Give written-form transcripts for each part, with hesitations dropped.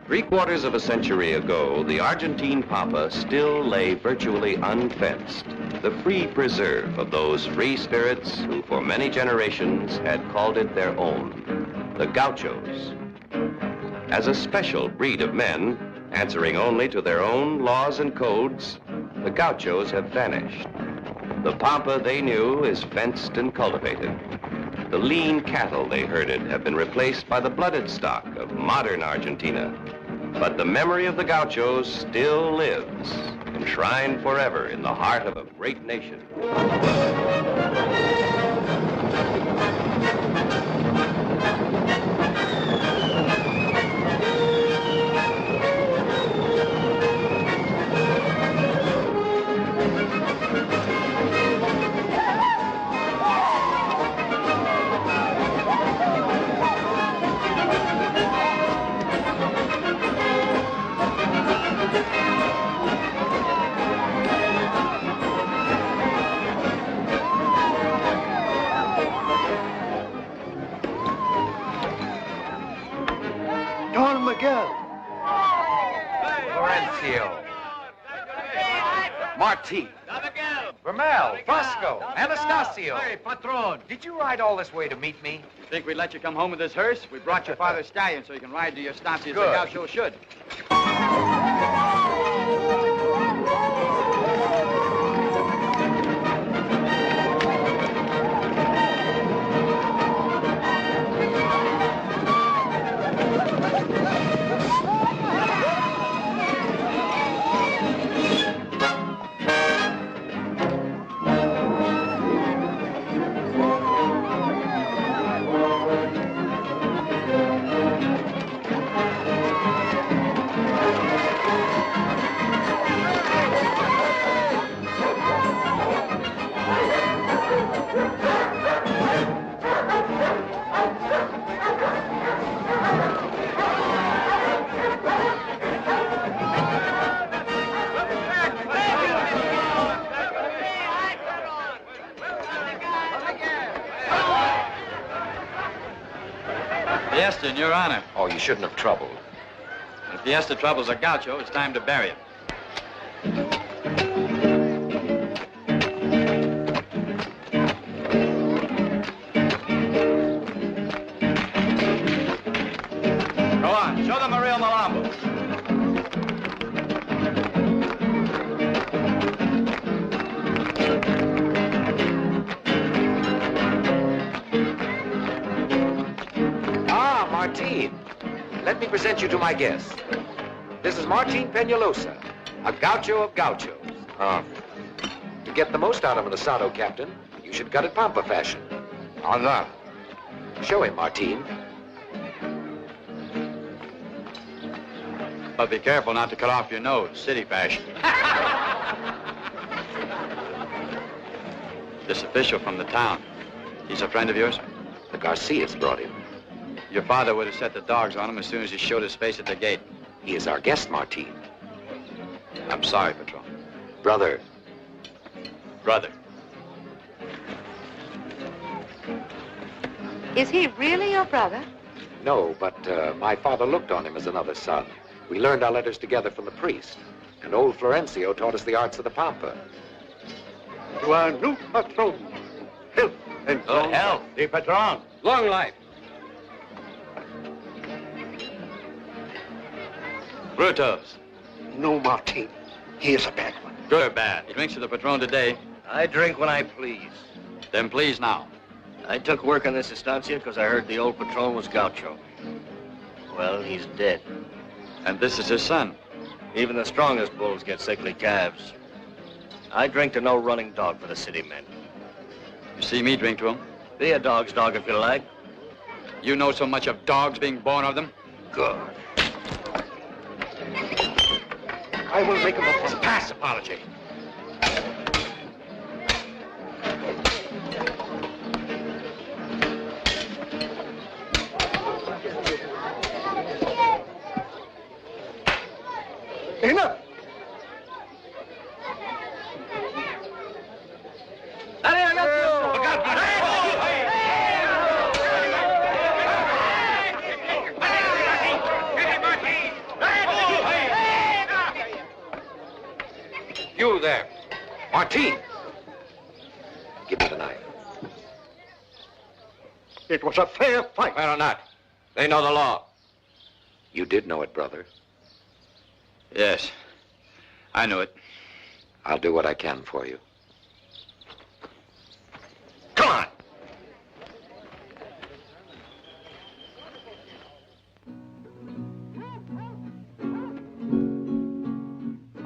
Three-quarters of a century ago, the Argentine pampa still lay virtually unfenced, the free preserve of those free spirits who for many generations had called it their own, the gauchos. As a special breed of men, answering only to their own laws and codes, the gauchos have vanished. The pampa they knew is fenced and cultivated. The lean cattle they herded have been replaced by the blooded stock of modern Argentina. But the memory of the gauchos still lives, enshrined forever in the heart of a great nation. Martin, Vermel, Fosco, Anastasio. Hey, Patron. Did you ride all this way to meet me? Think we'd let you come home with this hearse? We brought your father's stallion so you can ride to your estancia as the Good. gaucho should. Fiesta in your honor. Oh, you shouldn't have troubled. If Fiesta troubles a gaucho, it's time to bury him. Go on, show them a real Malambo. Martin, let me present you to my guest. This is Martin Peñalosa, a gaucho of gauchos. To get the most out of an asado, Captain, you should cut it pampa fashion. Anda. Show him, Martin. But be careful not to cut off your nose, city fashion. This official from the town, he's a friend of yours? The Garcias brought him. Your father would have set the dogs on him as soon as he showed his face at the gate. He is our guest, Martin. I'm sorry, Patron. Brother. Brother. Is he really your brother? No, but my father looked on him as another son. We learned our letters together from the priest. And old Florencio taught us the arts of the pampa. To our new patron. Health and Good health. The patron. Long life. Brutos. No, Martin. He is a bad one. Good or bad? He drinks to the Patron today. I drink when I please. Then please now. I took work on this estancia because I heard the old Patron was gaucho. Well, he's dead. And this is his son. Even the strongest bulls get sickly calves. I drink to no running dog for the city men. You see me drink to him? Be a dog's dog if you like. You know so much of dogs being born of them? Good. I will make him a Pass apology. Enough! Martine! Give me the knife. It was a fair fight. Well or not, they know the law. You did know it, brother. Yes, I know it. I'll do what I can for you. Come on!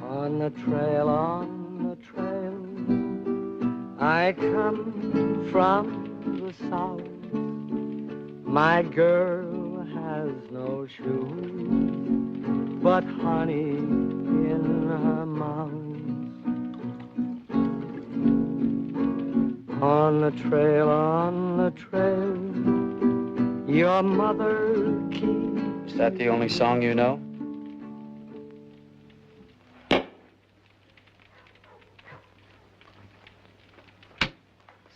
On the trail, I come from the south. My girl has no shoes, but honey in her mouth. On the trail, your mother keeps. Is that the only song you know?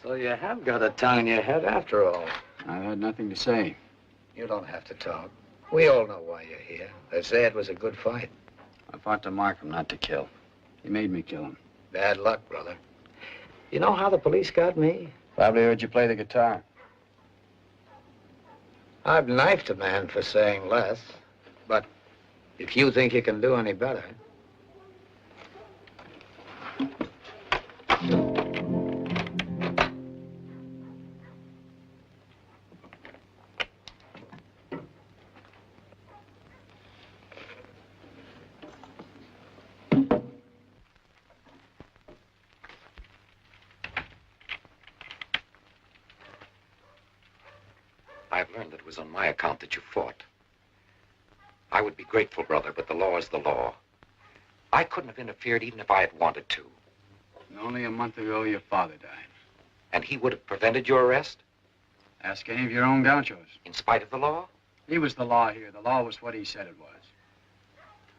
So you have got a tongue in your head after all. I had nothing to say. You don't have to talk. We all know why you're here. They say it was a good fight. I fought to mark him, not to kill. He made me kill him. Bad luck, brother. You know how the police got me? Probably heard you play the guitar. I've knifed a man for saying less. But if you think you can do any better... I've learned that it was on my account that you fought. I would be grateful, brother, but the law is the law. I couldn't have interfered even if I had wanted to. And only a month ago, your father died. And he would have prevented your arrest? Ask any of your own gauchos. In spite of the law? He was the law here. The law was what he said it was.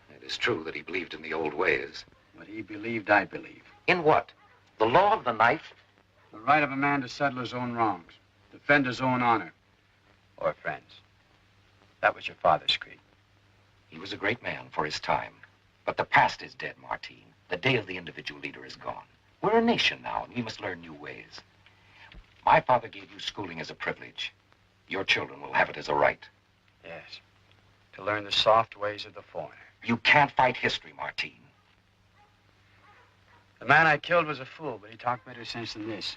It is true that he believed in the old ways. What he believed, I believe. In what? The law of the knife? The right of a man to settle his own wrongs, defend his own honor, or friends. That was your father's creed. He was a great man for his time. But the past is dead, Martine. The day of the individual leader is gone. We're a nation now, and we must learn new ways. My father gave you schooling as a privilege. Your children will have it as a right. Yes. To learn the soft ways of the foreigner. You can't fight history, Martine. The man I killed was a fool, but he talked better sense than this.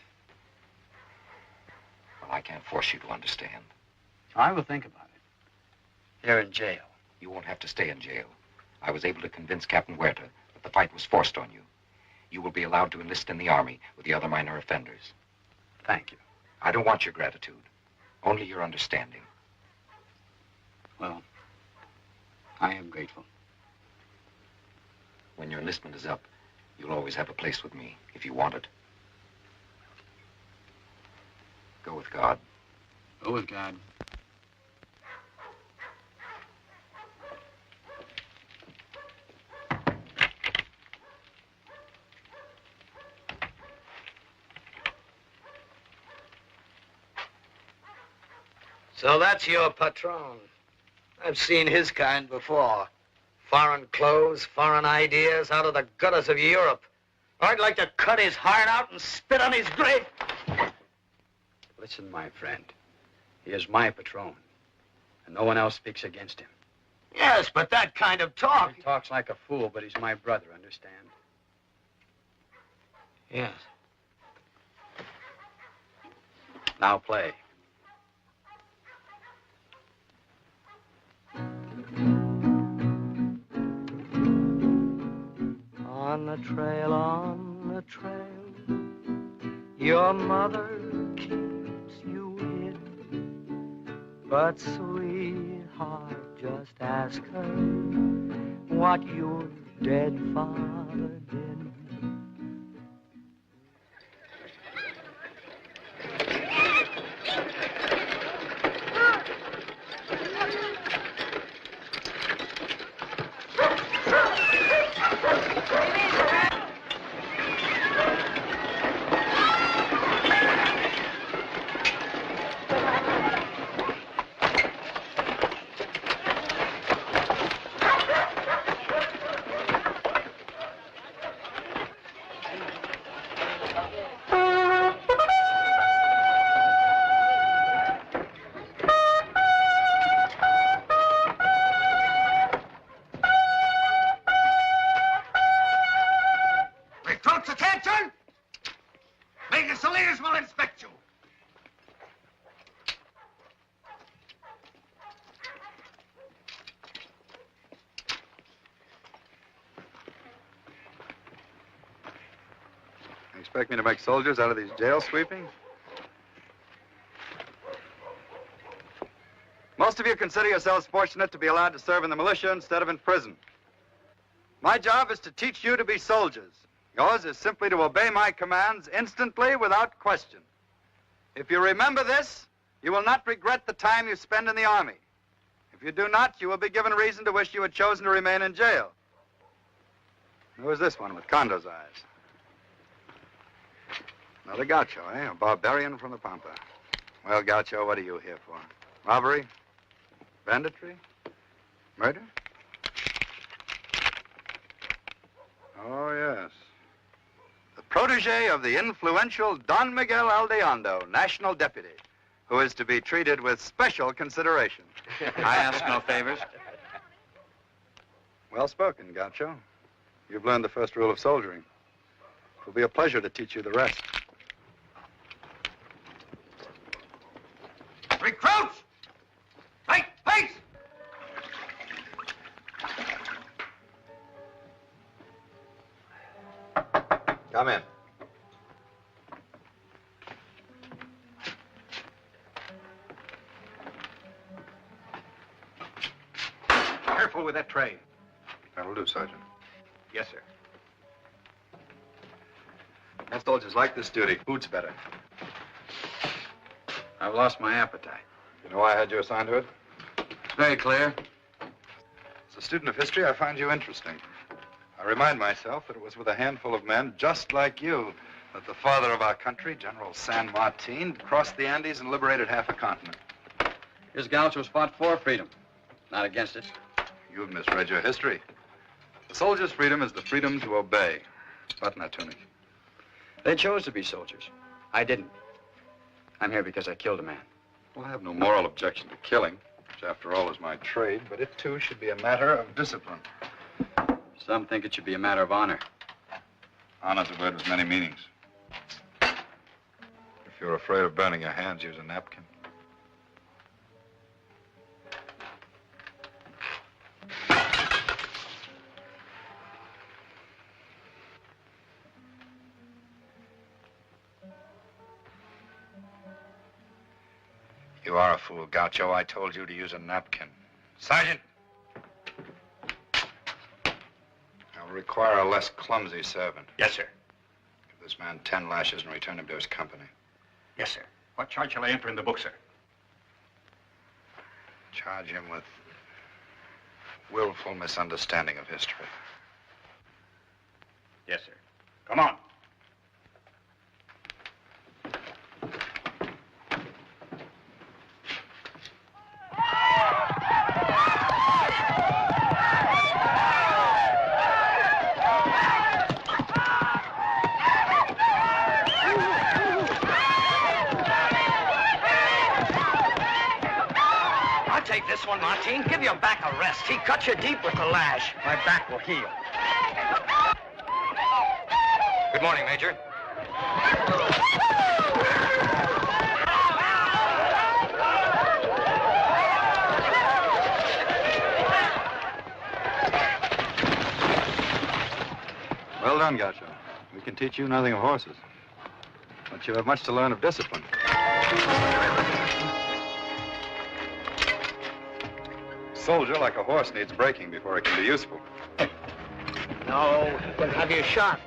Well, I can't force you to understand. I will think about it. You're in jail. You won't have to stay in jail. I was able to convince Captain Huerta that the fight was forced on you. You will be allowed to enlist in the army with the other minor offenders. Thank you. I don't want your gratitude, only your understanding. Well, I am grateful. When your enlistment is up, you'll always have a place with me, if you want it. Go with God. Go with God. So that's your patron. I've seen his kind before. Foreign clothes, foreign ideas, out of the gutters of Europe. I'd like to cut his heart out and spit on his grave. Listen, my friend. He is my patron, and no one else speaks against him. Yes, but that kind of talk... He talks like a fool, but he's my brother, understand? Yes. Now play. On the trail, your mother keeps you in. But sweetheart, just ask her what your dead father did. expect me to make soldiers out of these jail sweepings? Most of you consider yourselves fortunate to be allowed to serve in the militia instead of in prison. My job is to teach you to be soldiers. Yours is simply to obey my commands instantly without question. If you remember this, you will not regret the time you spend in the Army. If you do not, you will be given reason to wish you had chosen to remain in jail. Who is this one with Condo's eyes? Another gaucho, eh? A barbarian from the Pampa. Well, gaucho, what are you here for? Robbery? Banditry? Murder? Oh, yes. The protege of the influential Don Miguel Aldeondo, national deputy, who is to be treated with special consideration. I ask no favors. Well spoken, gaucho. You've learned the first rule of soldiering. It'll be a pleasure to teach you the rest. Recruits! Right, face! Come in. Careful with that tray. That'll do, Sergeant. Yes, sir. Most soldiers like this duty. Food's better. I've lost my appetite. You know why I had you assigned to it? It's very clear. As a student of history, I find you interesting. I remind myself that it was with a handful of men just like you that the father of our country, General San Martin, crossed the Andes and liberated half a continent. His gauchos fought for freedom, not against it. You've misread your history. The soldier's freedom is the freedom to obey. Button that tunic. They chose to be soldiers. I didn't. I'm here because I killed a man. Well, I have no moral objection to killing, which after all is my trade, but it too should be a matter of discipline. Some think it should be a matter of honor. Honor's a word with many meanings. If you're afraid of burning your hands, use a napkin. You are a fool, Gaucho. I told you to use a napkin. Sergeant! I'll require a less clumsy servant. Yes, sir. Give this man 10 lashes and return him to his company. Yes, sir. What charge shall I enter in the book, sir? Charge him with willful misunderstanding of history. Yes, sir. Come on. Take this one, Martin. Give your back a rest. He cut you deep with the lash. My back will heal. Good morning, Major. Well done, Gaucho. We can teach you nothing of horses, but you have much to learn of discipline. Soldier, like a horse, needs breaking before it can be useful. No, he can have you shot.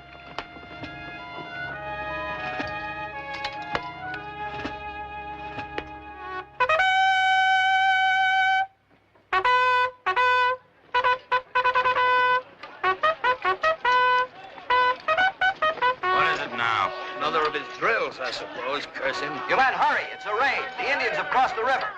What is it now? Another of his drills, I suppose. Curse him. You man, hurry. It's a raid. The Indians have crossed the river.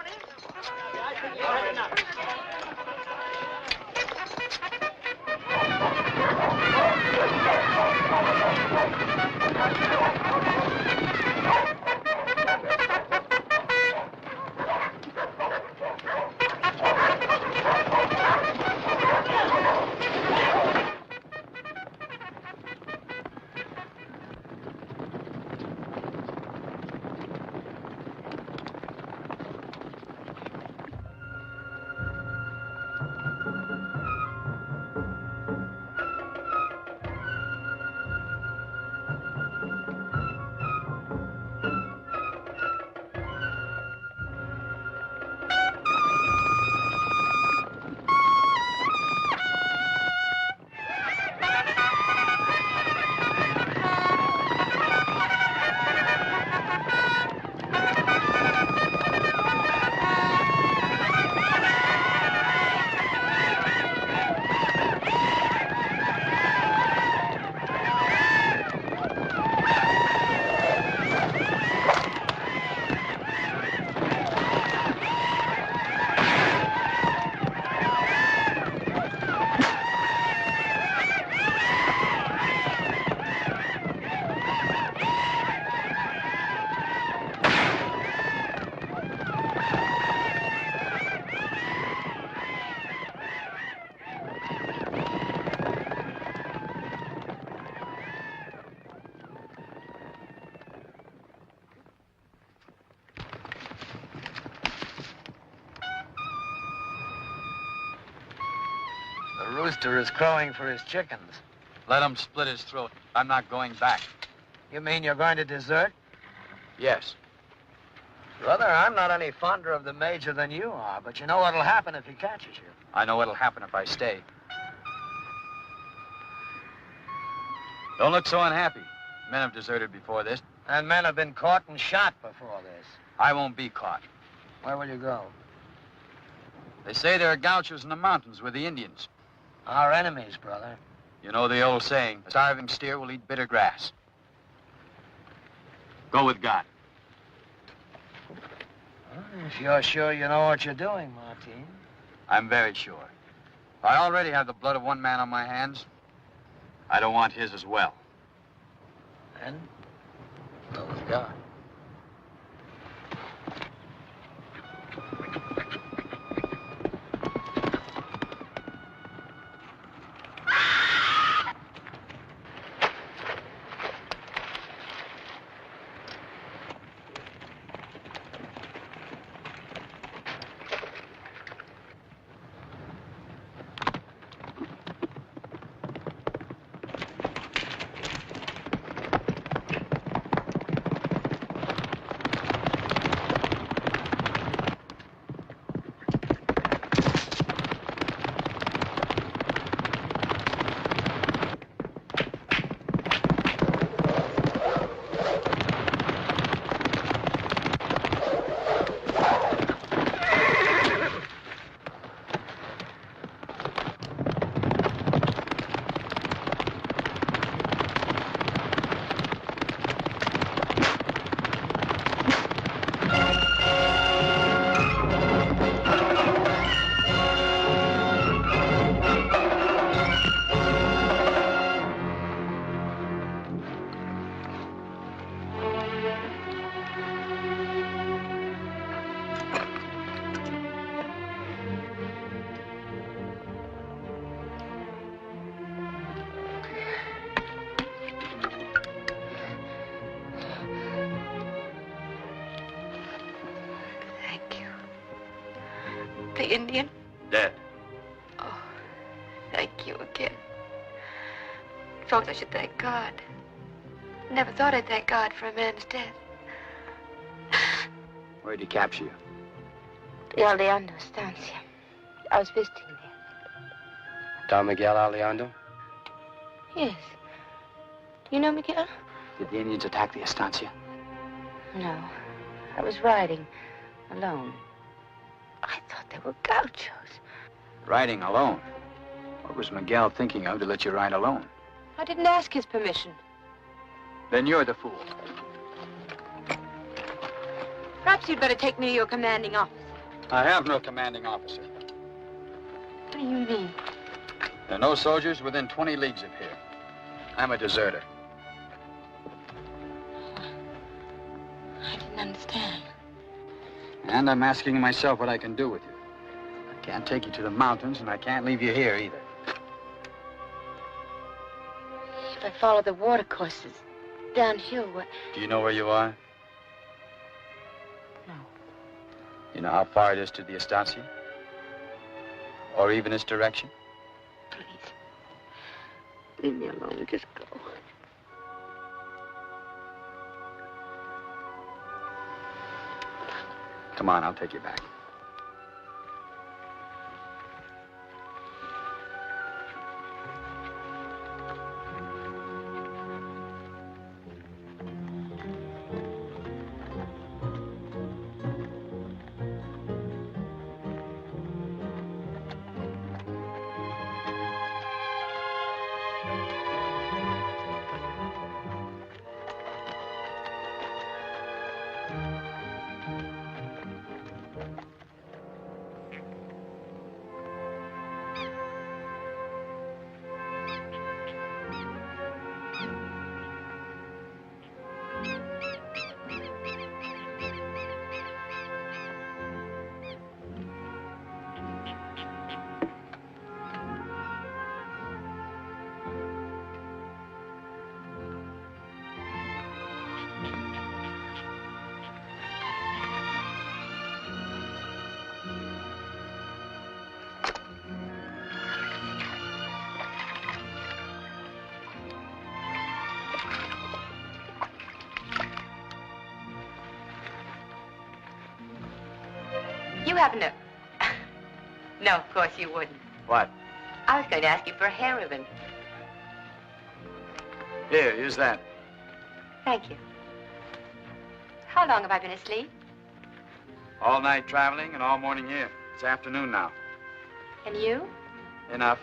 The rooster is crowing for his chickens. Let him split his throat. I'm not going back. You mean you're going to desert? Yes. Brother, I'm not any fonder of the Major than you are, but you know what'll happen if he catches you. I know what'll happen if I stay. Don't look so unhappy. Men have deserted before this. And men have been caught and shot before this. I won't be caught. Where will you go? They say there are gauchos in the mountains with the Indians. Our enemies, brother. You know the old saying, a starving steer will eat bitter grass. Go with God. Well, if you're sure you know what you're doing, Martin. I'm very sure. I already have the blood of one man on my hands. I don't want his as well. Then, go with God. The Indian? Dead. Oh, thank you again. Suppose I should thank God. Never thought I'd thank God for a man's death. Where'd he capture you? The Aleando Estancia. I was visiting there. Don Miguel Aleando? Yes. You know Miguel? Did the Indians attack the estancia? No. I was riding alone. I thought they were gauchos. Riding alone? What was Miguel thinking of to let you ride alone? I didn't ask his permission. Then you're the fool. Perhaps you'd better take me to your commanding officer. I have no commanding officer. What do you mean? There are no soldiers within 20 leagues of here. I'm a deserter. I didn't understand. And I'm asking myself what I can do with you. I can't take you to the mountains, and I can't leave you here either. If I follow the water courses downhill, what? Do you know where you are? No. You know how far it is to the estancia? Or even its direction? Please. Leave me alone. Just go. Come on, I'll take you back. you happen to... No, of course you wouldn't. What? I was going to ask you for a hair ribbon. Here, use that. Thank you. How long have I been asleep? All night traveling and all morning here. It's afternoon now. And you? Enough.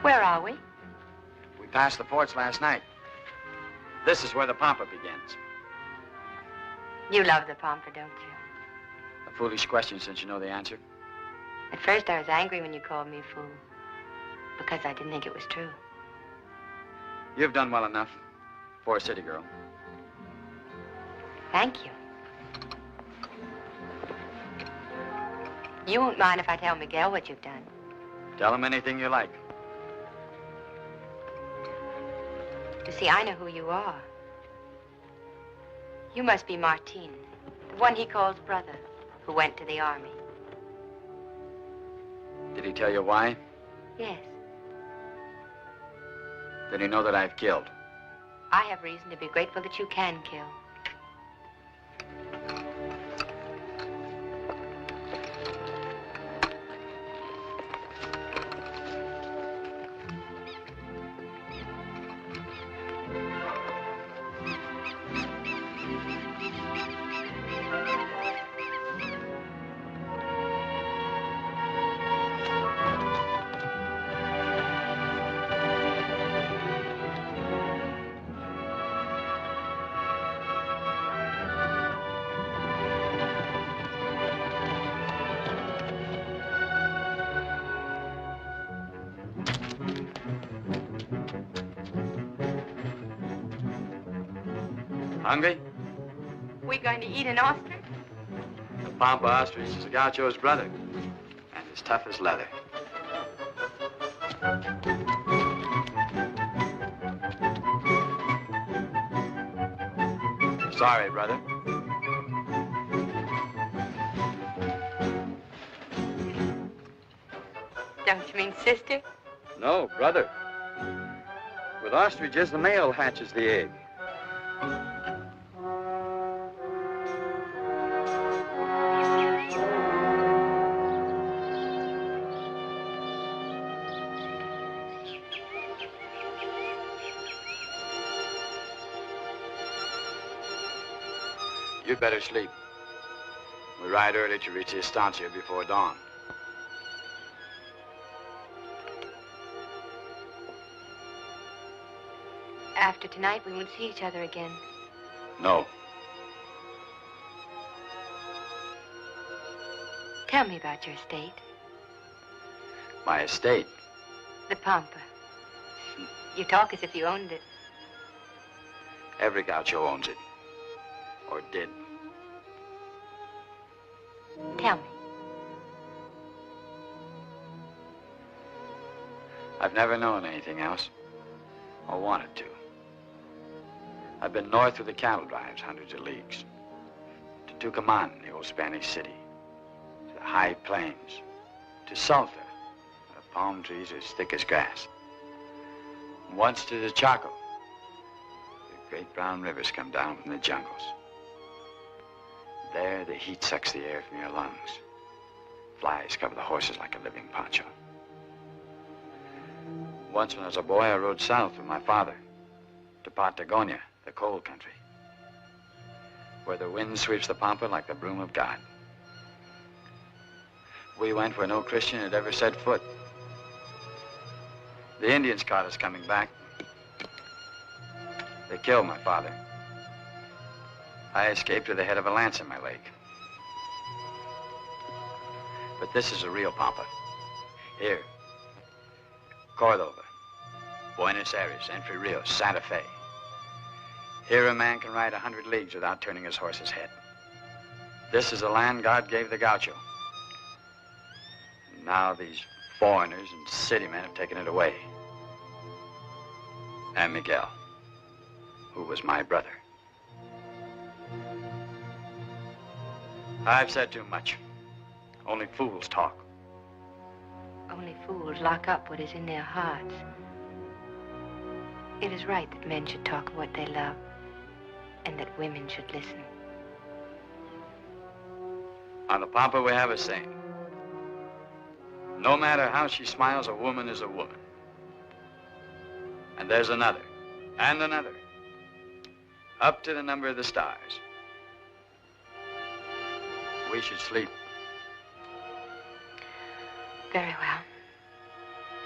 Where are we? We passed the forts last night. This is where the Pampa begins. You love the Pampa, don't you? A foolish question since you know the answer. At first I was angry when you called me a fool. Because I didn't think it was true. You've done well enough for a city girl. Thank you. You won't mind if I tell Miguel what you've done. Tell him anything you like. You see, I know who you are. You must be Martin, the one he calls brother, who went to the army. Did he tell you why? Yes. Did he know that I've killed? I have reason to be grateful that you can kill. Hungry? We going to eat an ostrich? The Pampa ostrich is a gaucho's brother, and as tough as leather. Sorry, brother. Don't you mean sister? No, brother. With ostriches, the male hatches the egg. You'd better sleep. We ride early to reach the estancia before dawn. After tonight, we won't see each other again. No. Tell me about your estate. My estate? The Pampa. You talk as if you owned it. Every gaucho owns it. Or did. Tell me. I've never known anything else. Or wanted to. I've been north through the cattle drives, hundreds of leagues. To Tucumán, the old Spanish city. To the high plains. To Salta, where the palm trees are as thick as grass. And once to the Chaco. The great brown rivers come down from the jungles. There, the heat sucks the air from your lungs. Flies cover the horses like a living poncho. Once when I was a boy, I rode south with my father to Patagonia, the cold country, where the wind sweeps the Pampa like the broom of God. We went where no Christian had ever set foot. The Indians caught us coming back. They killed my father. I escaped with the head of a lance in my leg. But this is a real Pampa. Here, Cordova, Buenos Aires, Entre Rios, Santa Fe. Here a man can ride 100 leagues without turning his horse's head. This is the land God gave the gaucho. And now these foreigners and city men have taken it away. And Miguel, who was my brother. I've said too much. Only fools talk. Only fools lock up what is in their hearts. It is right that men should talk of what they love, and that women should listen. On the Pampa, we have a saying. No matter how she smiles, a woman is a woman. And there's another, and another, up to the number of the stars. We should sleep. Very well.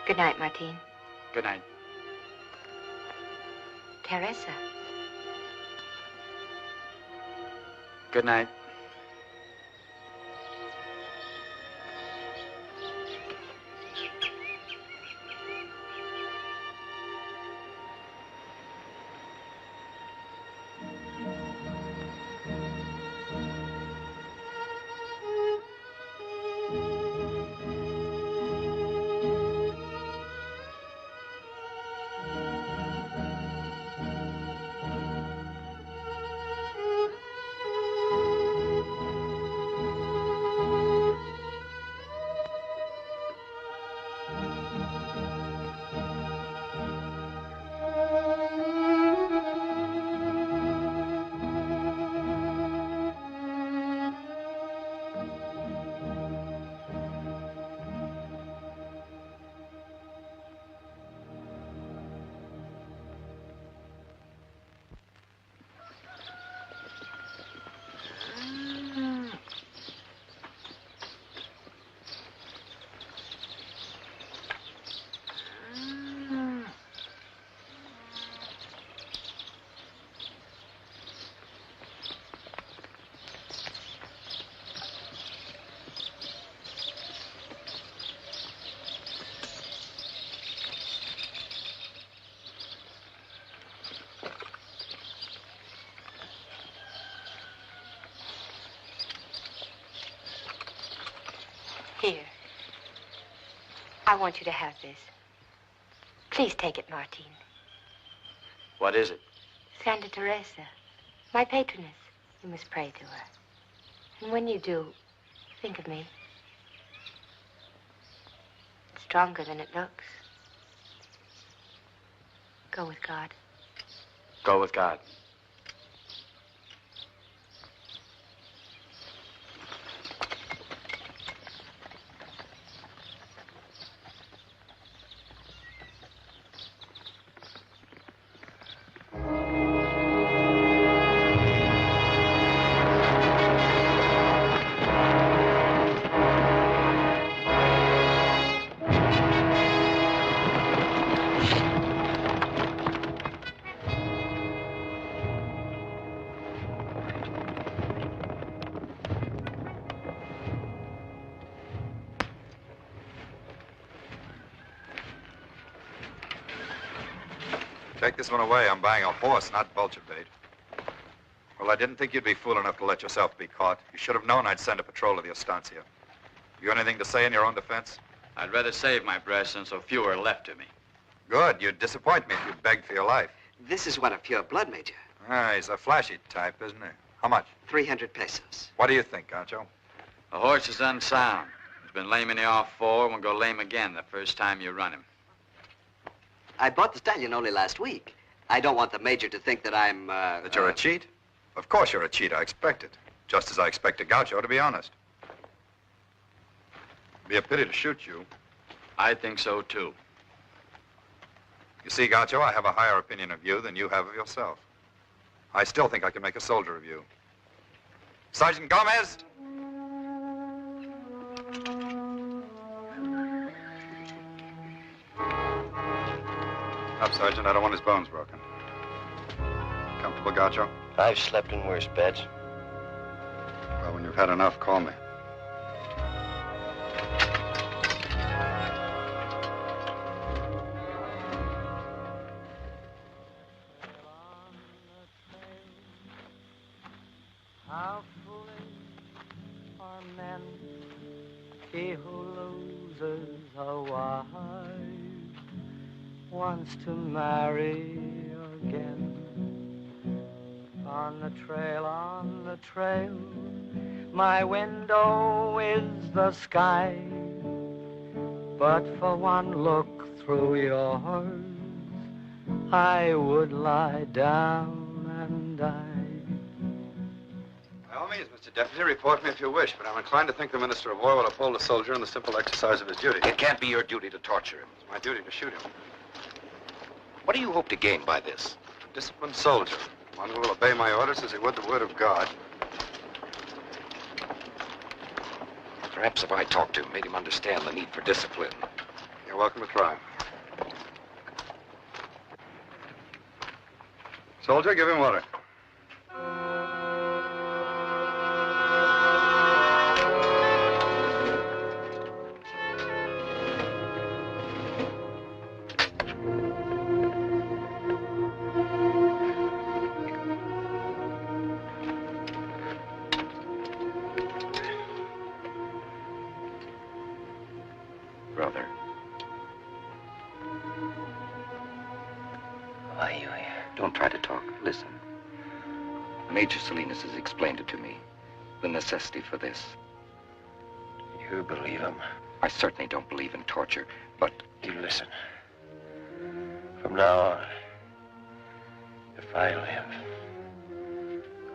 Good night, Martin. Good night. Teresa. Good night. Here. I want you to have this. Please take it, Martin. What is it? Santa Teresa, my patroness. You must pray to her. And when you do, think of me. It's stronger than it looks. Go with God. Go with God. Take this one away. I'm buying a horse, not vulture bait. Well, I didn't think you'd be fool enough to let yourself be caught. You should have known I'd send a patrol to the estancia. You anything to say in your own defense? I'd rather save my breath since so few are left to me. Good. You'd disappoint me if you begged for your life. This is one of pure blood, Major. Ah, he's a flashy type, isn't he? How much? 300 pesos. What do you think, Gaucho? The horse is unsound. He's been lame in the off-4 and will go lame again the first time you run him. I bought the stallion only last week. I don't want the Major to think that I'm, That you're a cheat? Of course you're a cheat. I expect it. Just as I expect a Gaucho, to be honest. Be a pity to shoot you. I think so, too. You see, Gaucho, I have a higher opinion of you than you have of yourself. I still think I can make a soldier of you. Sergeant Gomez! Up, Sergeant. I don't want his bones broken. Comfortable, Gaucho? I've slept in worse beds. Well, when you've had enough, call me. How foolish are men, he who loses a wife wants to marry again. On the trail, my window is the sky, but for one look through yours, I would lie down and die. By all means, Mr. Deputy, report me if you wish, but I'm inclined to think the Minister of War will uphold the soldier in the simple exercise of his duty. It can't be your duty to torture him. It's my duty to shoot him. What do you hope to gain by this? A disciplined soldier, one who will obey my orders as he would the word of God. Perhaps if I talked to him, made him understand the need for discipline. You're welcome to try. Soldier, give him water. Brother. Why are you here? Don't try to talk. Listen. Major Salinas has explained it to me. The necessity for this. You believe him? I certainly don't believe in torture, but... You listen. From now on, if I live,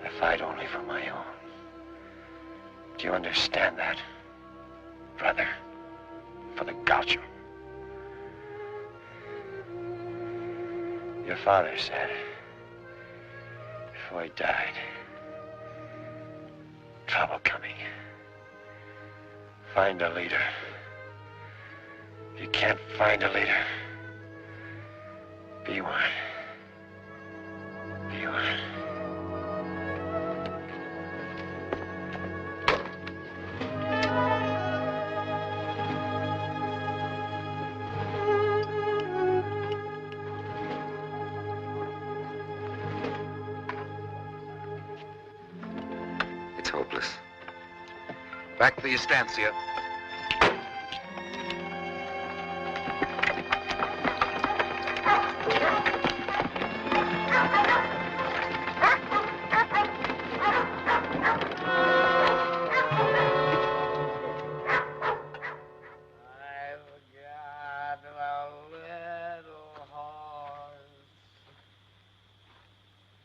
I fight only for my own. Do you understand that, brother? For the gaucho. Your father said, before he died, trouble coming. Find a leader. If you can't find a leader, be one. Be one. It's hopeless. Back to the estancia.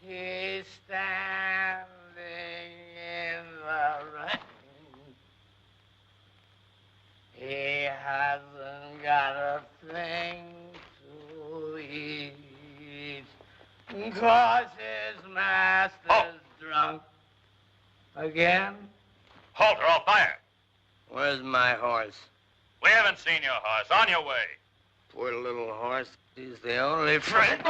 He's standing in the rain. He hasn't got a thing to eat, 'cause his master's drunk again. Halt or I'll fire. Where's my horse? We haven't seen your horse. On your way. Poor little horse. He's the only friend.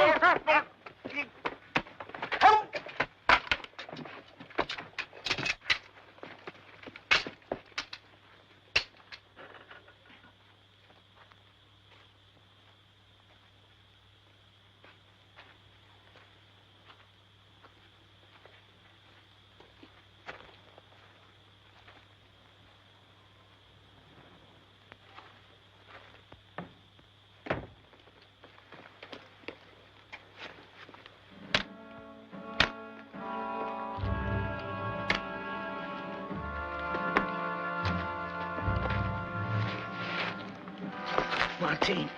Martin.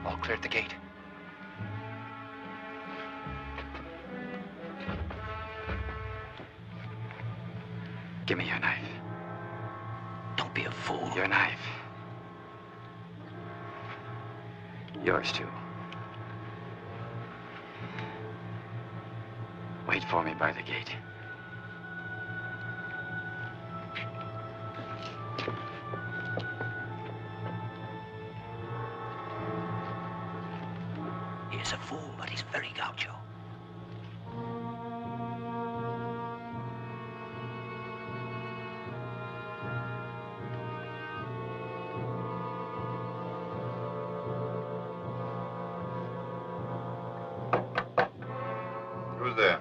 All clear at the gate. Give me your knife. Don't be a fool. Your knife. Yours, too. Wait for me by the gate. He's a fool, but he's very gaucho. Who's there?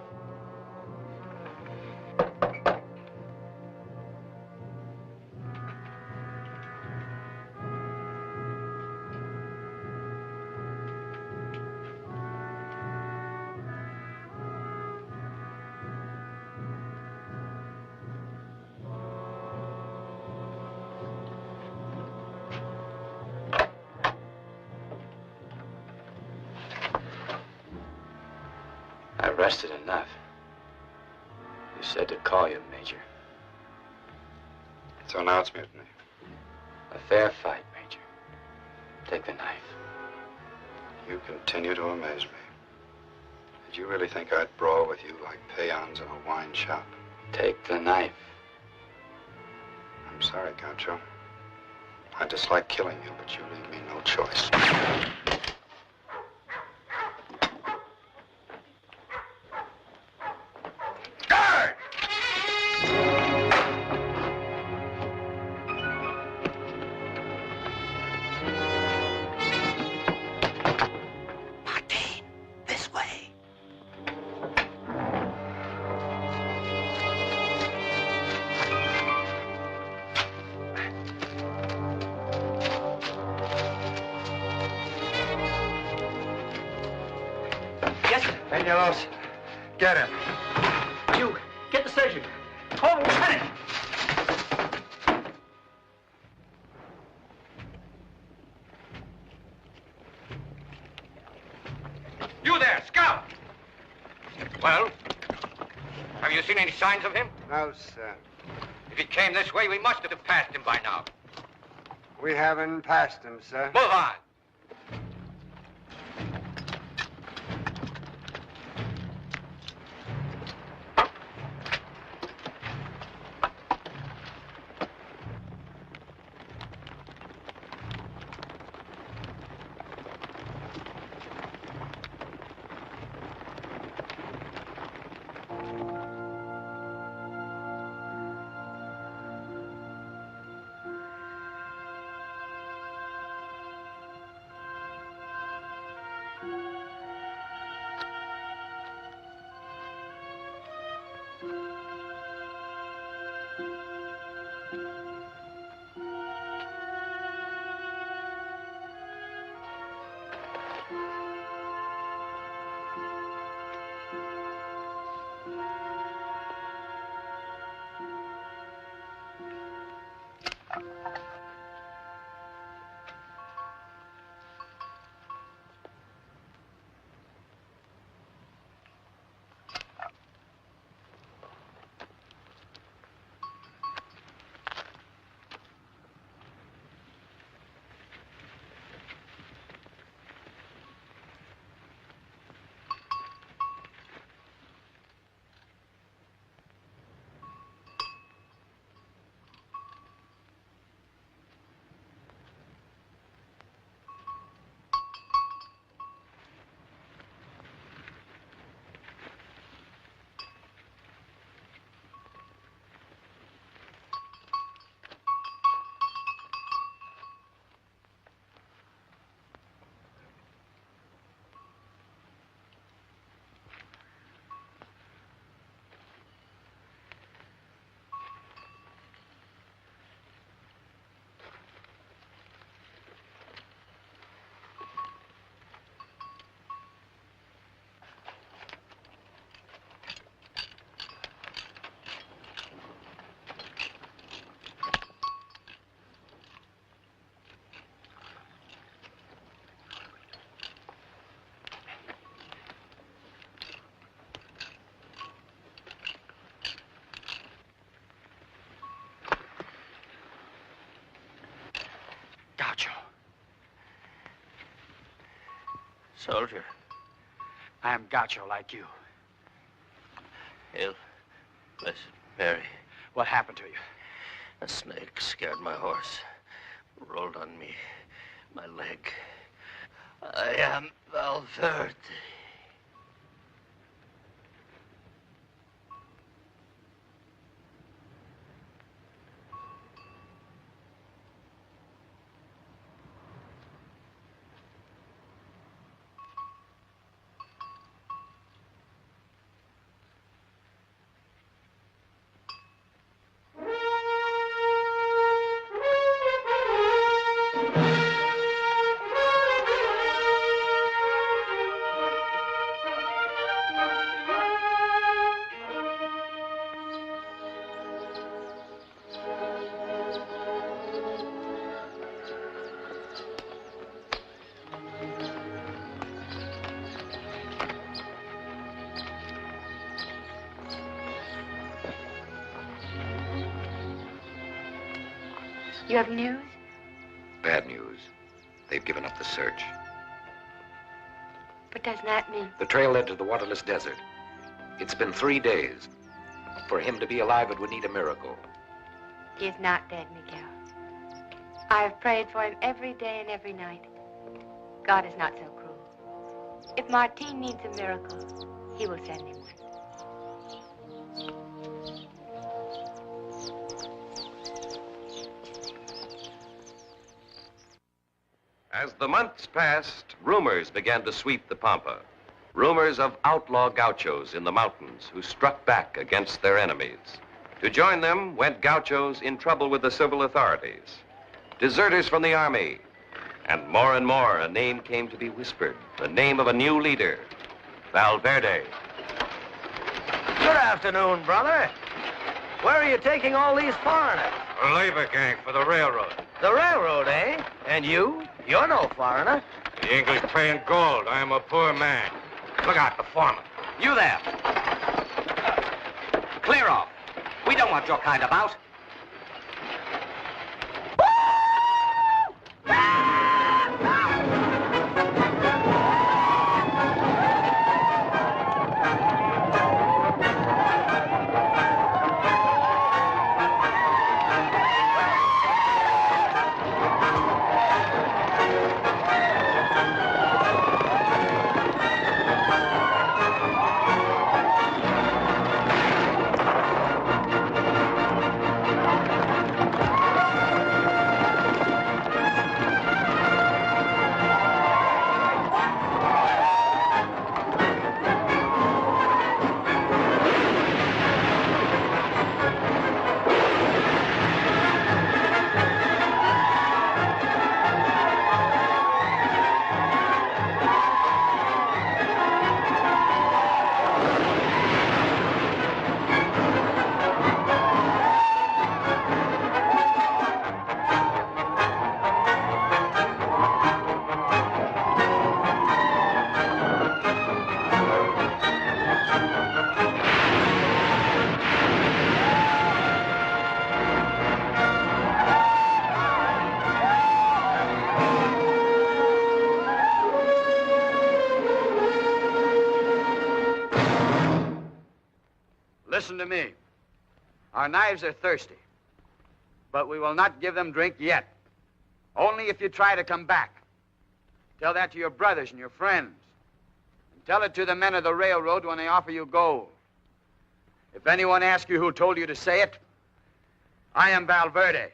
rested enough. You said to call you, Major. So now it's mutiny. A fair fight, Major. Take the knife. You continue to amaze me. Did you really think I'd brawl with you like peons in a wine shop? Take the knife. I'm sorry, Gaucho. I dislike killing you, but you leave me no choice. Guard! Martin, this way. Yes, sir. Peñalos, get him. You, get the surgeon. Call the lieutenant. You there, scout! Well, have you seen any signs of him? No, sir. If he came this way, we must have passed him by now. We haven't passed him, sir. Move on. Gaucho. Soldier. I am Gaucho like you. Hail, Blessed Mary. What happened to you? A snake scared my horse. Rolled on me. My leg. I am Valverde. You have news? Bad news. They've given up the search. What does that mean? The trail led to the waterless desert. It's been 3 days. For him to be alive, it would need a miracle. He is not dead, Miguel. I have prayed for him every day and every night. God is not so cruel. If Martin needs a miracle, he will send him one. As the months passed, rumors began to sweep the Pampa. Rumors of outlaw gauchos in the mountains who struck back against their enemies. To join them went gauchos in trouble with the civil authorities, deserters from the army, and more a name came to be whispered, the name of a new leader, Valverde. Good afternoon, brother. Where are you taking all these foreigners? A labor gang for the railroad. The railroad, eh? And you? You're no foreigner. The English pay in gold. I am a poor man. Look out, the foreman. You there. Clear off. We don't want your kind about. Listen to me. Our knives are thirsty, but we will not give them drink yet. Only if you try to come back. Tell that to your brothers and your friends. And tell it to the men of the railroad when they offer you gold. If anyone asks you who told you to say it, I am Valverde.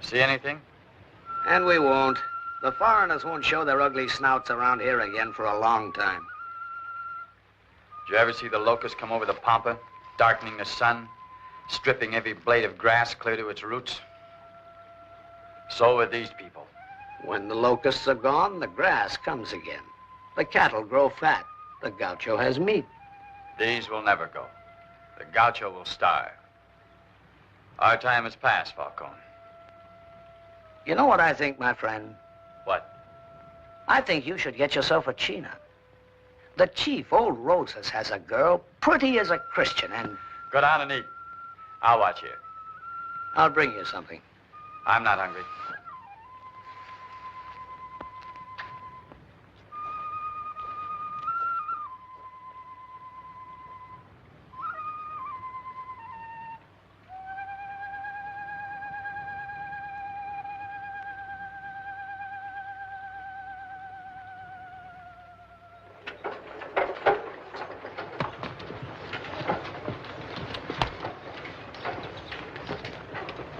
See anything? And we won't. The foreigners won't show their ugly snouts around here again for a long time. Did you ever see the locusts come over the Pampa, darkening the sun, stripping every blade of grass clear to its roots? So are these people. When the locusts are gone, the grass comes again. The cattle grow fat. The gaucho has meat. These will never go. The gaucho will starve. Our time has passed, Falcone. You know what I think, my friend? What? I think you should get yourself a china. The chief, old Rosas, has a girl, pretty as a Christian, and... Go down and eat. I'll watch here. I'll bring you something. I'm not hungry.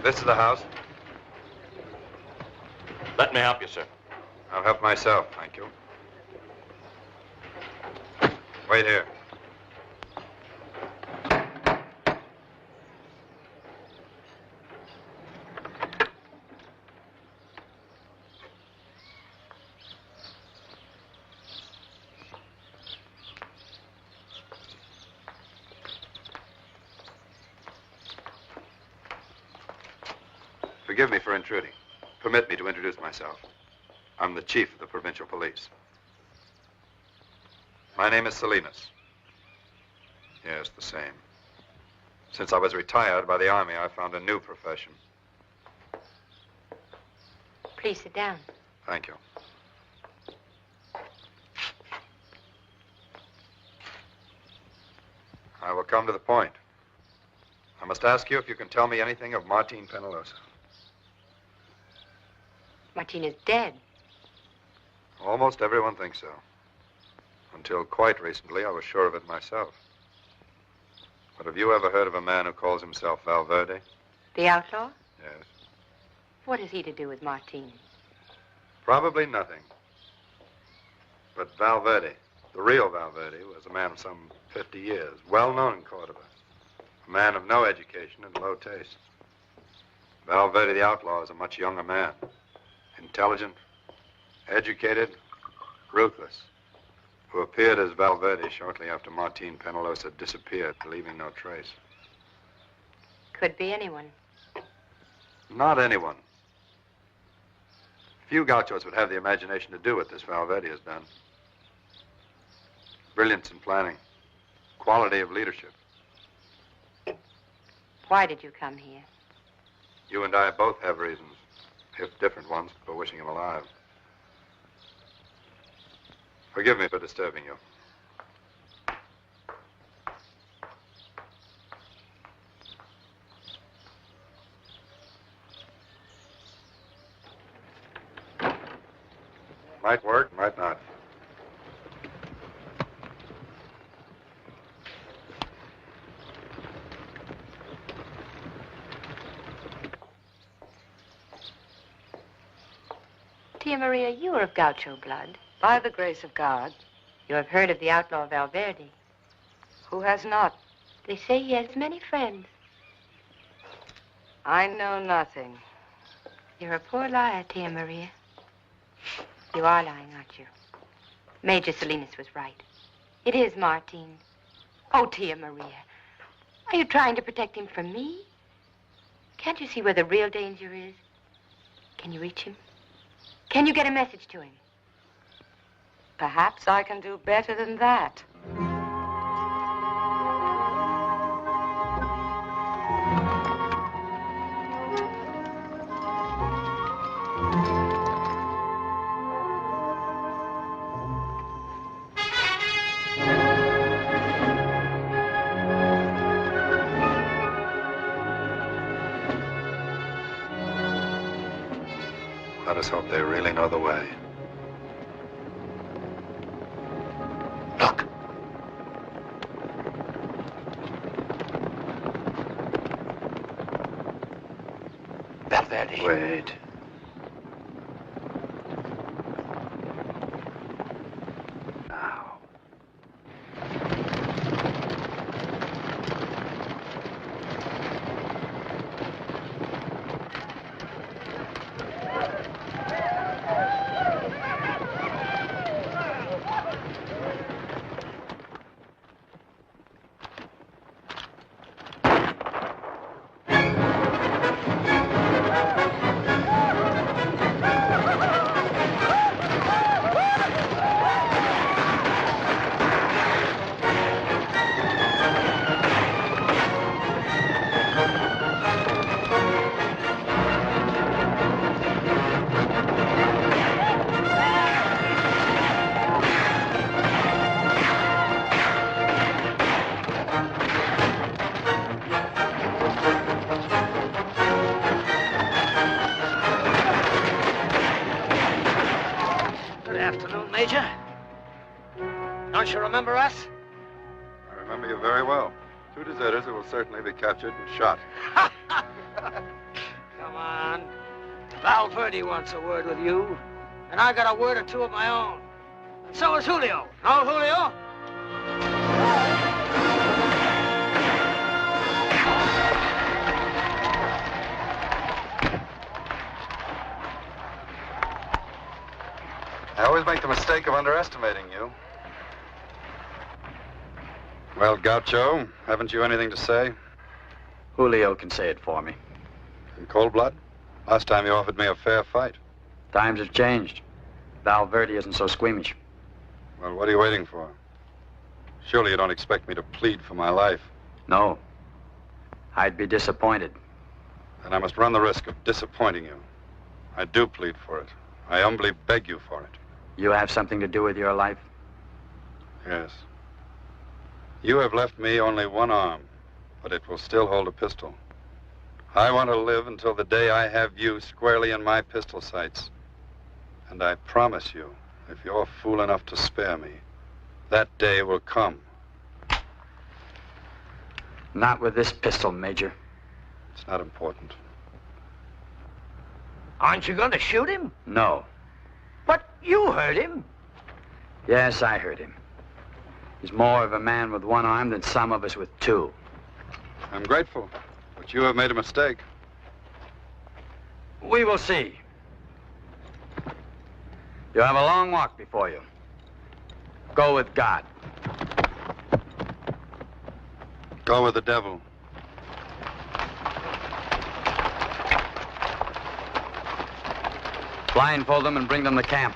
This is the house. Let me help you, sir. I'll help myself, thank you. Wait here. Forgive me for intruding. Permit me to introduce myself. I'm the chief of the provincial police. My name is Salinas. Yes, the same. Since I was retired by the Army, I found a new profession. Please sit down. Thank you. I will come to the point. I must ask you if you can tell me anything of Martin Penalosa. Martin is dead. Almost everyone thinks so. Until quite recently, I was sure of it myself. But have you ever heard of a man who calls himself Valverde? The outlaw? Yes. What has he to do with Martin? Probably nothing. But Valverde, the real Valverde, was a man of some 50 years, well known in Cordoba. A man of no education and low taste. Valverde the outlaw is a much younger man. Intelligent, educated, ruthless, who appeared as Valverde shortly after Martin Penalosa disappeared, leaving no trace. Could be anyone. Not anyone. Few gauchos would have the imagination to do what this Valverde has done. Brilliance in planning, quality of leadership. Why did you come here? You and I both have reasons, if different ones, for wishing him alive. Forgive me for disturbing you. Might work, might not. Tia Maria, you are of gaucho blood. By the grace of God. You have heard of the outlaw Valverde. Who has not? They say he has many friends. I know nothing. You're a poor liar, Tia Maria. You are lying, aren't you? Major Salinas was right. It is Martin. Oh, Tia Maria, are you trying to protect him from me? Can't you see where the real danger is? Can you reach him? Can you get a message to him? Perhaps I can do better than that. Let us hope they really know the way. Look. Valverde. Wait. Now. Afternoon, Major. Don't you remember us? I remember you very well. Two deserters who will certainly be captured and shot. on. Valverde wants a word with you, and I got a word or two of my own. And so is Julio. No, Julio? I always make the mistake of underestimating you. Well, Gaucho, haven't you anything to say? Julio can say it for me. In cold blood? Last time you offered me a fair fight. Times have changed. Valverde isn't so squeamish. Well, what are you waiting for? Surely you don't expect me to plead for my life. No. I'd be disappointed. Then I must run the risk of disappointing you. I do plead for it. I humbly beg you for it. You have something to do with your life? Yes. You have left me only one arm, but it will still hold a pistol. I want to live until the day I have you squarely in my pistol sights. And I promise you, if you're fool enough to spare me, that day will come. Not with this pistol, Major. It's not important. Aren't you going to shoot him? No. But you heard him. Yes, I heard him. He's more of a man with one arm than some of us with two. I'm grateful, but you have made a mistake. We will see. You have a long walk before you. Go with God. Go with the devil. Blindfold them and bring them to camp.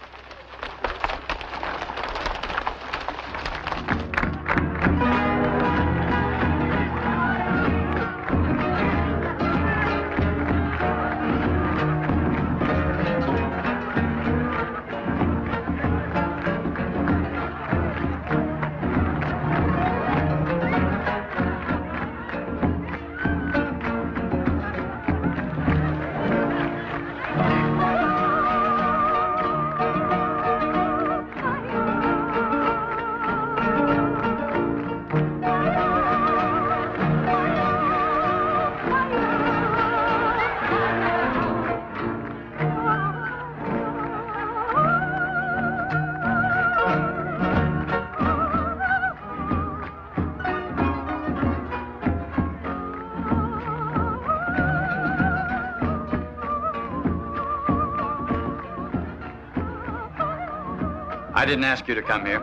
I didn't ask you to come here.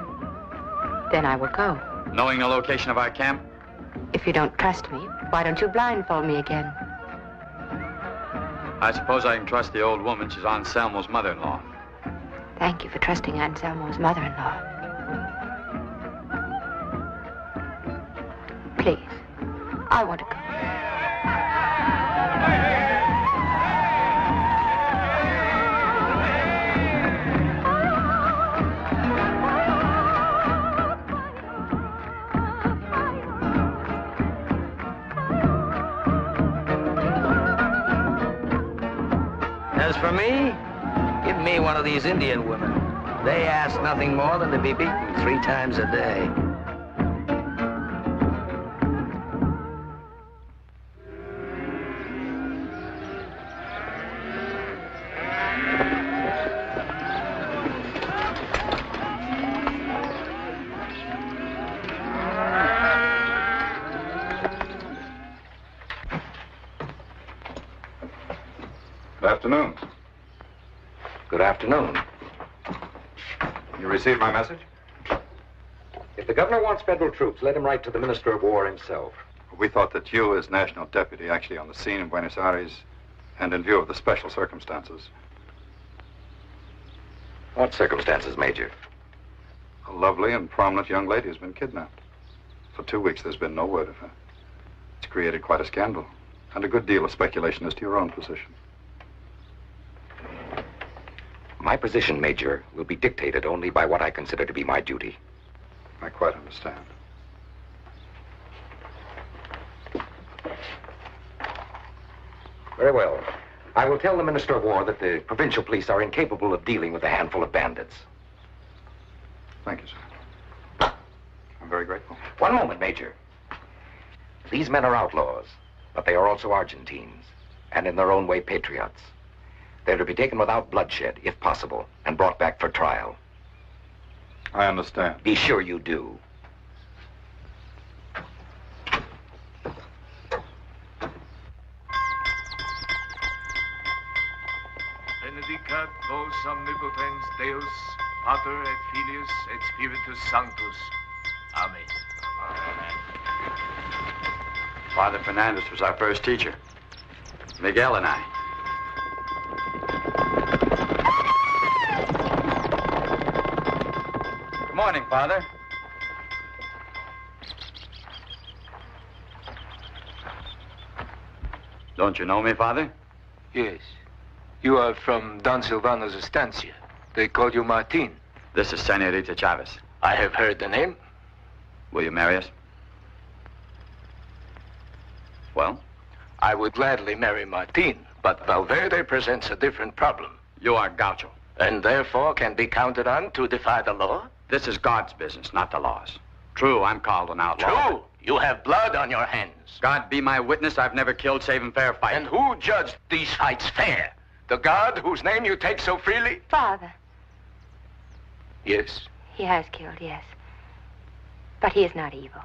Then I will go. Knowing the location of our camp? If you don't trust me, why don't you blindfold me again? I suppose I can trust the old woman. She's Anselmo's mother-in-law. Thank you for trusting Anselmo's mother-in-law. Please, I want to go. As for me, give me one of these Indian women. They ask nothing more than to be beaten 3 times a day. Good afternoon. Good afternoon. You received my message? If the governor wants federal troops, let him write to the Minister of War himself. We thought that you, as national deputy, actually on the scene in Buenos Aires, and in view of the special circumstances. What circumstances, Major? A lovely and prominent young lady has been kidnapped. For 2 weeks, there's been no word of her. It's created quite a scandal, and a good deal of speculation as to your own position. My position, Major, will be dictated only by what I consider to be my duty. I quite understand. Very well. I will tell the Minister of War that the provincial police are incapable of dealing with a handful of bandits. Thank you, sir. I'm very grateful. One moment, Major. These men are outlaws, but they are also Argentines. and in their own way patriots. They're to be taken without bloodshed, if possible, and brought back for trial. I understand. Be sure you do. Benedicat vos omnipotens Deus, Pater et Filius et Spiritus Sanctus. Amen. Father Fernandez was our first teacher. Miguel and I. Good morning, Father. Don't you know me, Father? Yes. You are from Don Silvano's estancia. They call you Martin. This is Senorita Chavez. I have heard the name. Will you marry us? Well? I would gladly marry Martin, but Valverde presents a different problem. You are gaucho. And therefore can be counted on to defy the law? This is God's business, not the law's. True, I'm called an outlaw. True. You have blood on your hands. God be my witness, I've never killed save in fair fight. And who judged these fights fair? The God whose name you take so freely? Father. Yes. He has killed, yes. But he is not evil.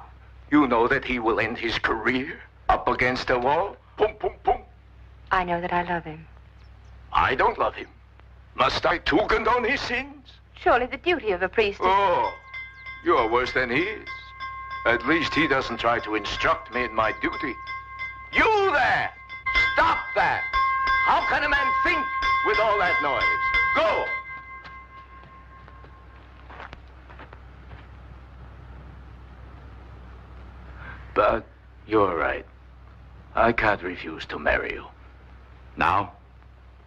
You know that he will end his career up against a wall? Pum, pum, pum. I know that I love him. I don't love him. Must I too condone his sins? Surely the duty of a priest is... Oh, you are worse than he is. At least he doesn't try to instruct me in my duty. You there! Stop that! How can a man think with all that noise? Go! But you're right. I can't refuse to marry you. Now?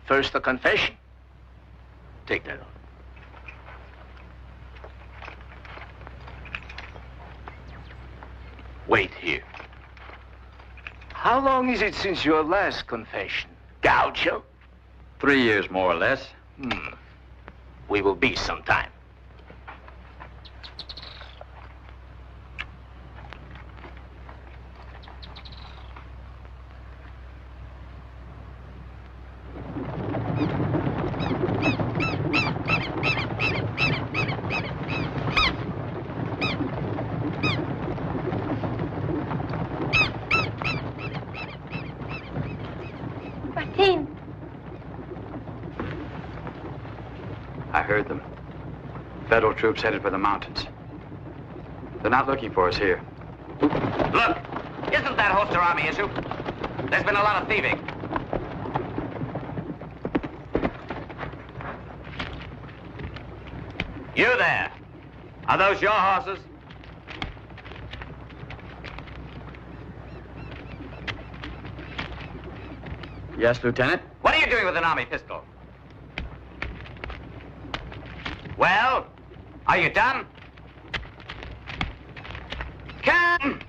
First, the confession. Take that off. Wait here. How long is it since your last confession? Gaucho? 3 years, more or less. We will be sometime. Martin! I heard them. Federal troops headed for the mountains. They're not looking for us here. Look! Isn't that Holster Army issue? There's been a lot of thieving. You there! Are those your horses? Yes, Lieutenant? What are you doing with an army pistol? Well, are you done? Come!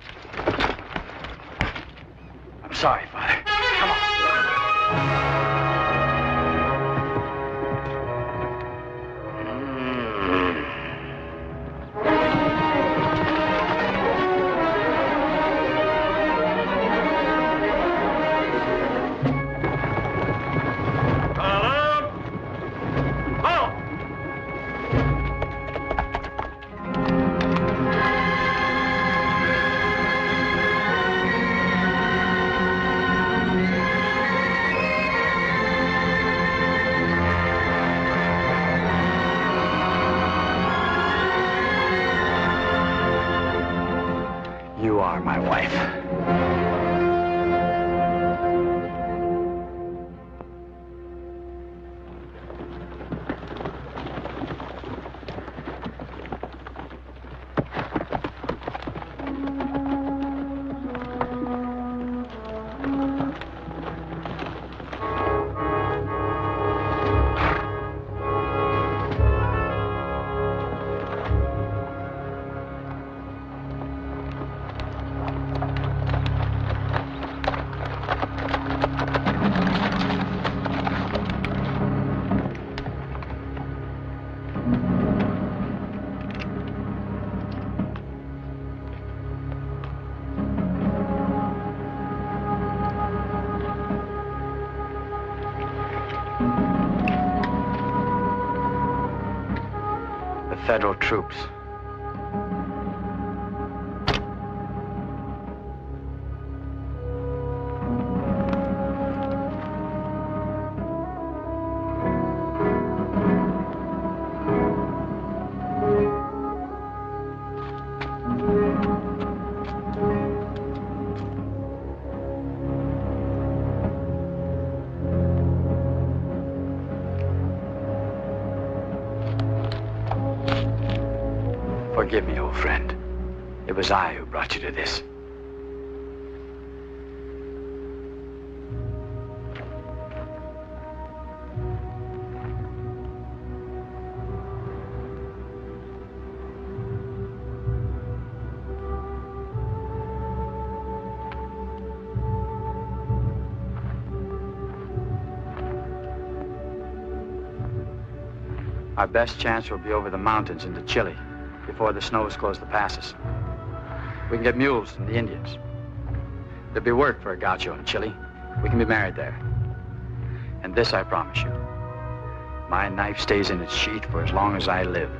I'm sorry, Father. Come on. You are my wife. Federal troops. Forgive me, old friend. It was I who brought you to this. Our best chance will be over the mountains into Chile, before the snows close the passes. We can get mules from the Indians. There'll be work for a gaucho in Chile. We can be married there. And this I promise you. My knife stays in its sheath for as long as I live.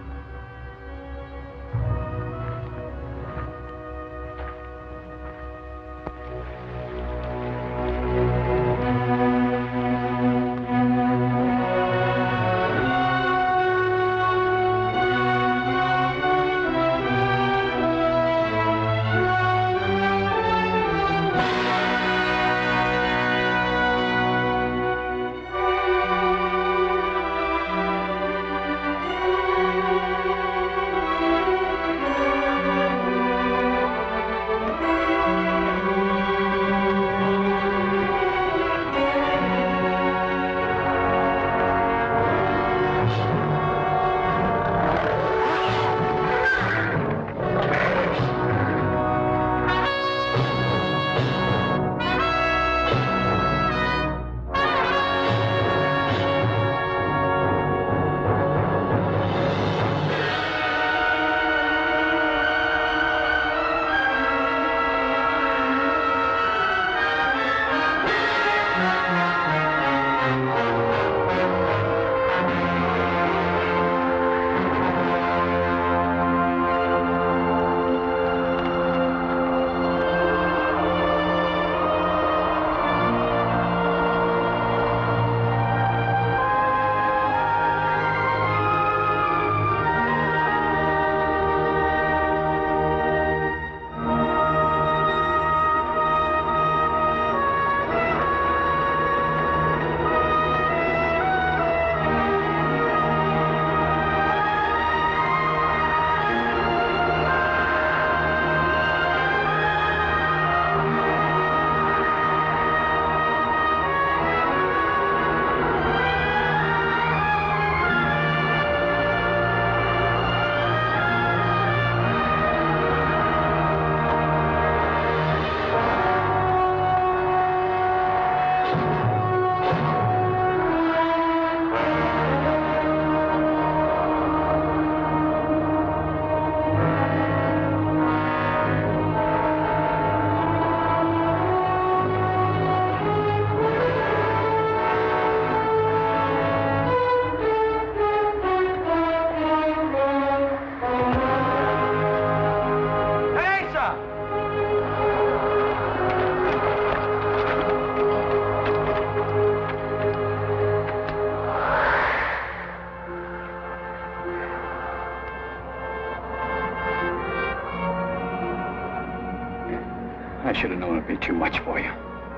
I should have known it'd be too much for you.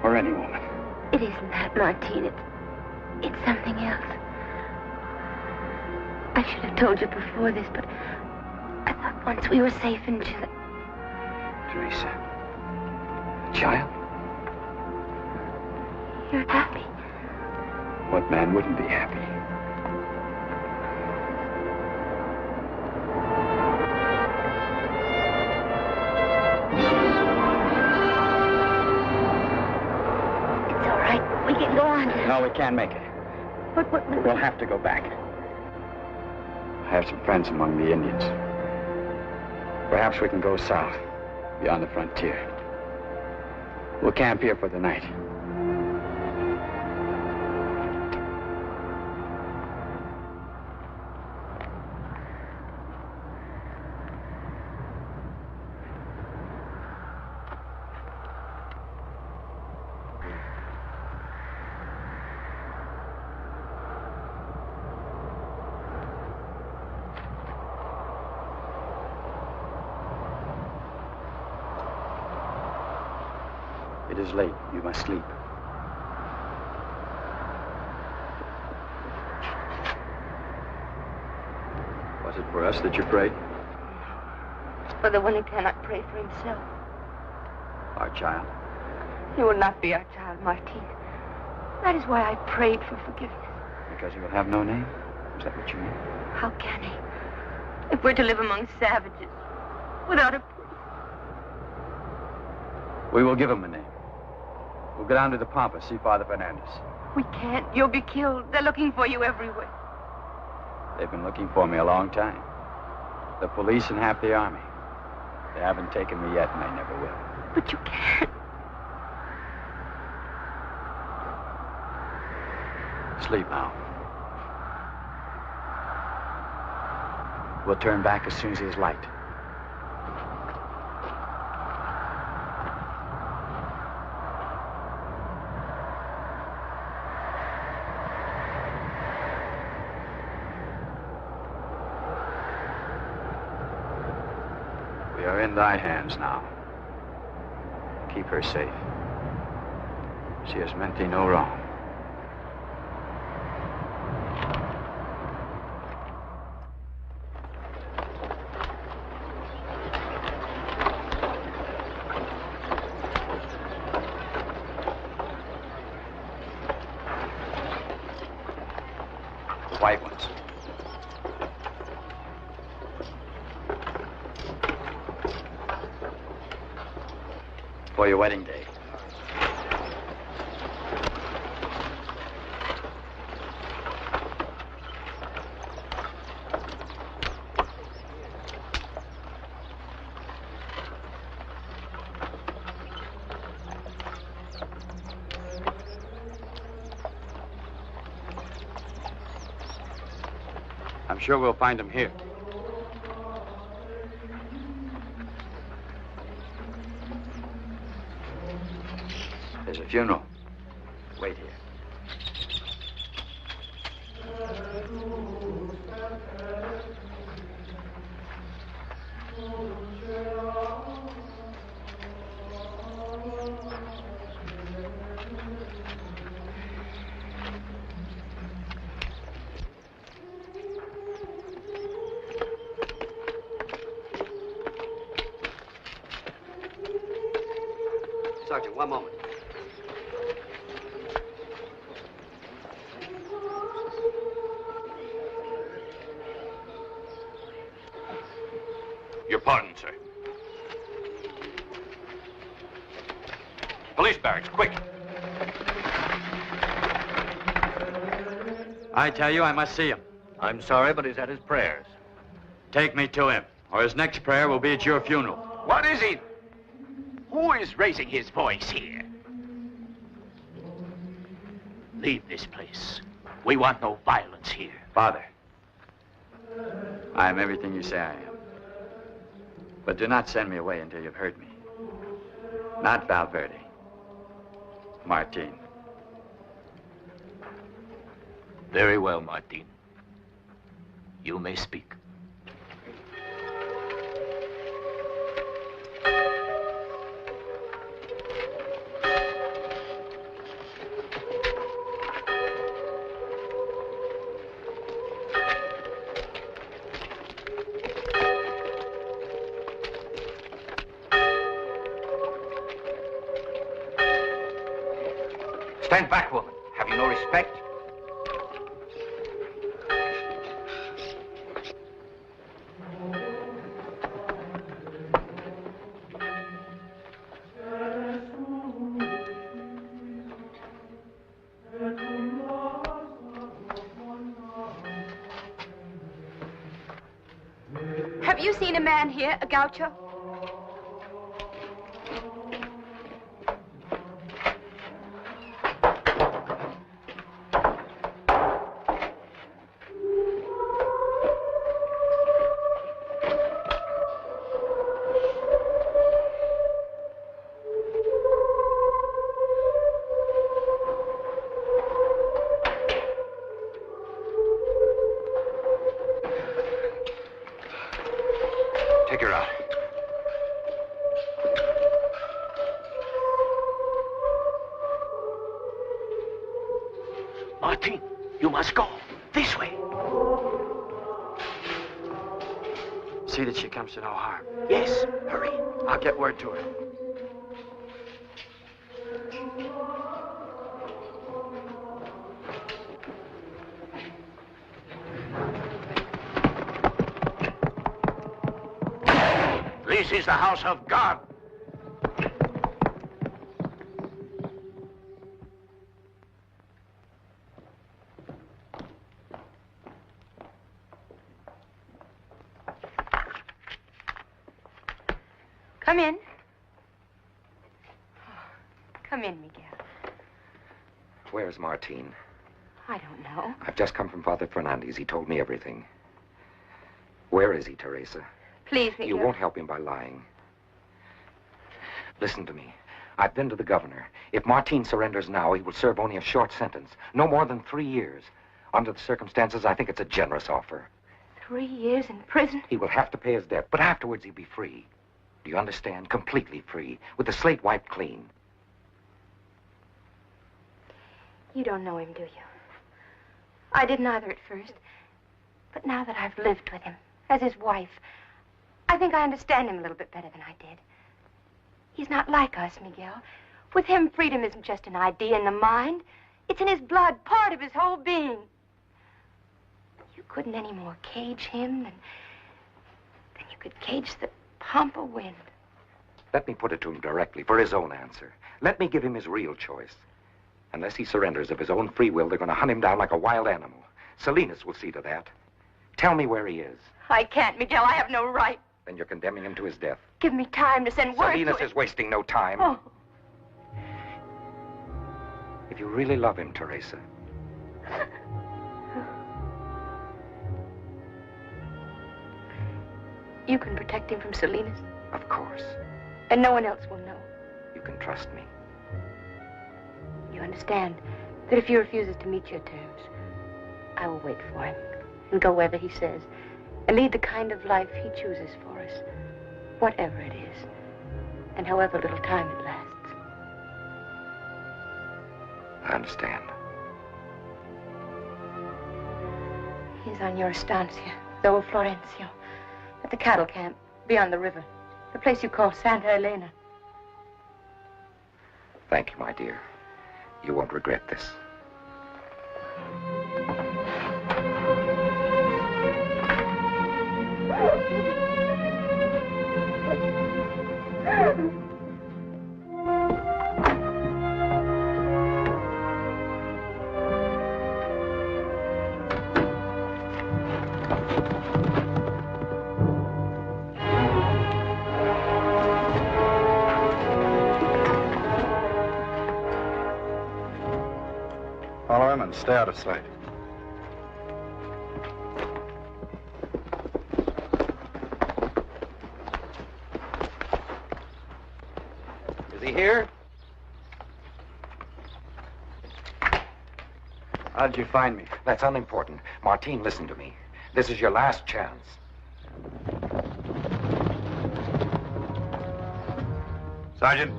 Or any woman. It isn't that, Martine. It's something else. I should have told you before this, but I thought once we were safe in Chile. Teresa. A child? You're happy. What man wouldn't be happy? We can go on. No, we can't make it. What? We'll have to go back. I have some friends among the Indians. Perhaps we can go south, beyond the frontier. We'll camp here for the night. It is late. You must sleep. Was it for us that you prayed? It's for the one who cannot pray for himself. Our child? He will not be our child, Martine. That is why I prayed for forgiveness. Because he will have no name? Is that what you mean? How can he? If we're to live among savages, without a priest. We will give him a name. We'll go down to the Pampa, see Father Fernandez. We can't. You'll be killed. They're looking for you everywhere. They've been looking for me a long time. The police and half the army. They haven't taken me yet, and they never will. But you can't. Sleep now. We'll turn back as soon as there's light. We are in thy hands now. Keep her safe. She has meant thee no wrong. White ones. For your wedding day. I'm sure we'll find him here. There's a funeral. Wait here. Sergeant, one moment. Your pardon, sir. Police barracks, quick. I tell you, I must see him. I'm sorry, but he's at his prayers. Take me to him, or his next prayer will be at your funeral. What is it? Who is raising his voice here? Leave this place. We want no violence here. Father, I am everything you say I am. But do not send me away until you've heard me. Not Valverde. Martine. Very well, Martine. You may speak. Stand back, woman. Have you no respect? Have you seen a man here, a gaucho? Take her out. must go. This way. See that she comes to no harm. Yes, hurry. I'll get word to her. This is the house of God. Come in. Come in, Miguel. Where's Martine? I don't know. I've just come from Father Fernandez. He told me everything. Where is he, Teresa? Please, Miguel. You won't help him by lying. Listen to me. I've been to the governor. If Martine surrenders now, he will serve only a short sentence. No more than 3 years. Under the circumstances, I think it's a generous offer. 3 years in prison? He will have to pay his debt, but afterwards he'll be free. Do you understand? Completely free, with the slate wiped clean. You don't know him, do you? I didn't either at first. But now that I've lived with him, as his wife, I think I understand him a little bit better than I did. He's not like us, Miguel. With him, freedom isn't just an idea in the mind. It's in his blood, part of his whole being. You couldn't any more cage him than you could cage the pampa wind. Let me put it to him directly, for his own answer. Let me give him his real choice. Unless he surrenders of his own free will, they're going to hunt him down like a wild animal. Salinas will see to that. Tell me where he is. I can't, Miguel. I have no right. Then you're condemning him to his death. Give me time to send word Salinas to him. is wasting no time. Oh. If you really love him, Teresa. You can protect him from Salinas. Of course. And no one else will know. You can trust me. You understand that if he refuses to meet your terms, I will wait for him and go wherever he says and lead the kind of life he chooses for us, whatever it is, and however little time it lasts. I understand. He's on your estancia, the old Florencio, at the cattle camp beyond the river, the place you call Santa Elena. Thank you, my dear. You won't regret this. Follow him and stay out of sight. Is he here? How did you find me? That's unimportant. Martine, listen to me. This is your last chance. Sergeant.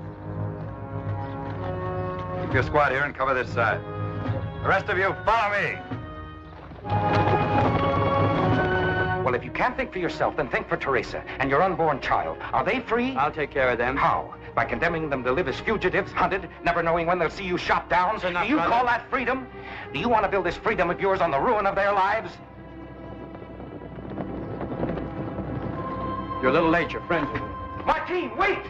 Keep your squad here and cover this side. The rest of you, follow me. Well, if you can't think for yourself, then think for Teresa and your unborn child. Are they free? I'll take care of them. How? By condemning them to live as fugitives, hunted, never knowing when they'll see you shot down? Do you call that freedom? Do you want to build this freedom of yours on the ruin of their lives? You're a little late. Your friends are here. Martine, wait!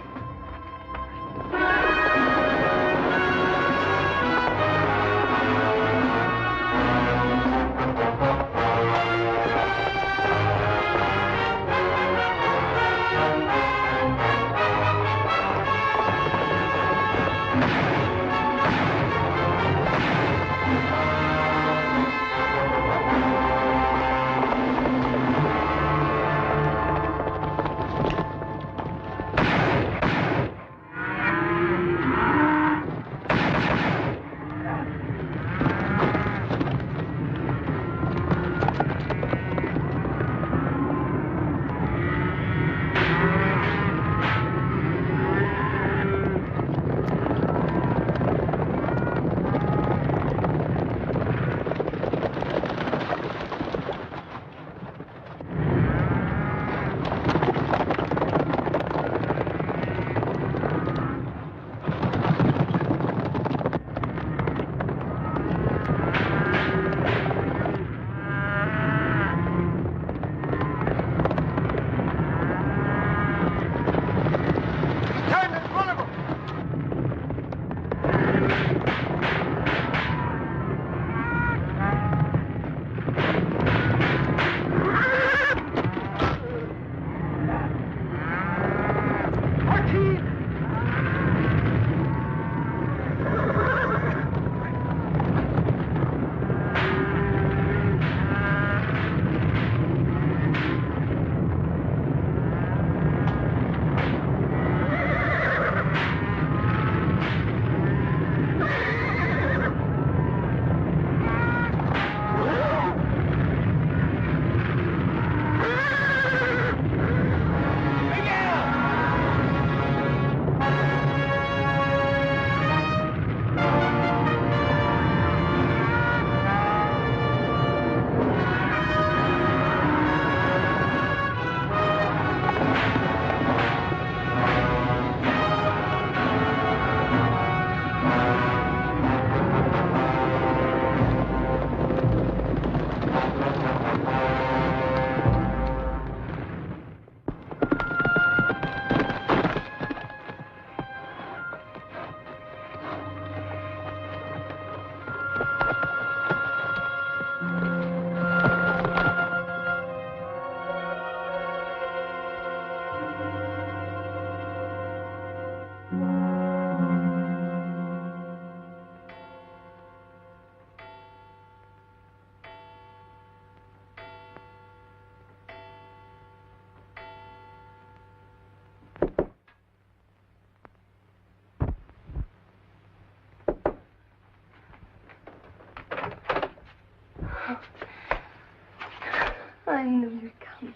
knew you'd come.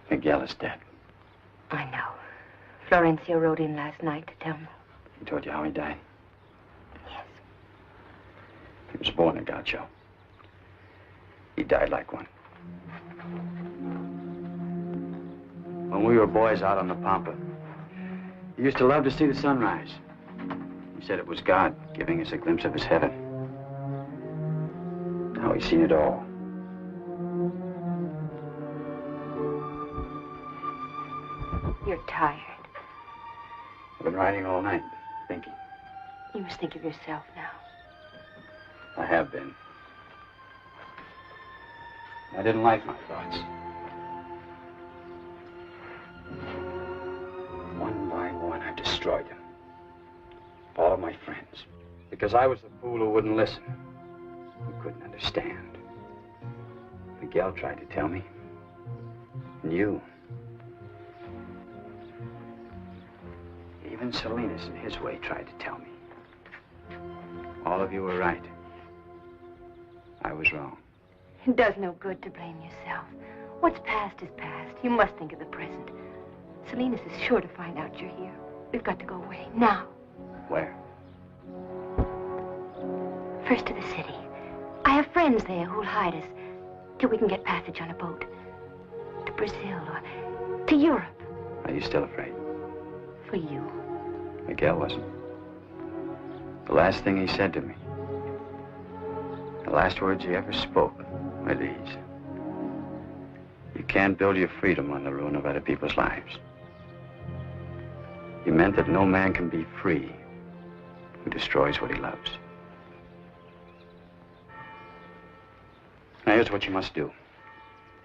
Miguel is dead. I know. Florencio rode in last night to tell me. He told you how he died? Yes. He was born a gaucho. He died like one. When we were boys out on the Pampa, he used to love to see the sunrise. He said it was God giving us a glimpse of his heaven. Now he's seen it all. You're tired. I've been riding all night, thinking. You must think of yourself now. I have been. I didn't like my thoughts. One by one, I destroyed them. All of my friends. Because I was the fool who wouldn't listen. Who couldn't understand. Miguel tried to tell me. And you. Even Salinas, in his way, tried to tell me. All of you were right. I was wrong. It does no good to blame yourself. What's past is past. You must think of the present. Salinas is sure to find out you're here. We've got to go away, now. Where? First to the city. I have friends there who'll hide us till we can get passage on a boat. To Brazil or to Europe. Are you still afraid? For you. Miguel wasn't. The last thing he said to me, the last words he ever spoke, were these. You can't build your freedom on the ruin of other people's lives. He meant that no man can be free who destroys what he loves. Now, here's what you must do.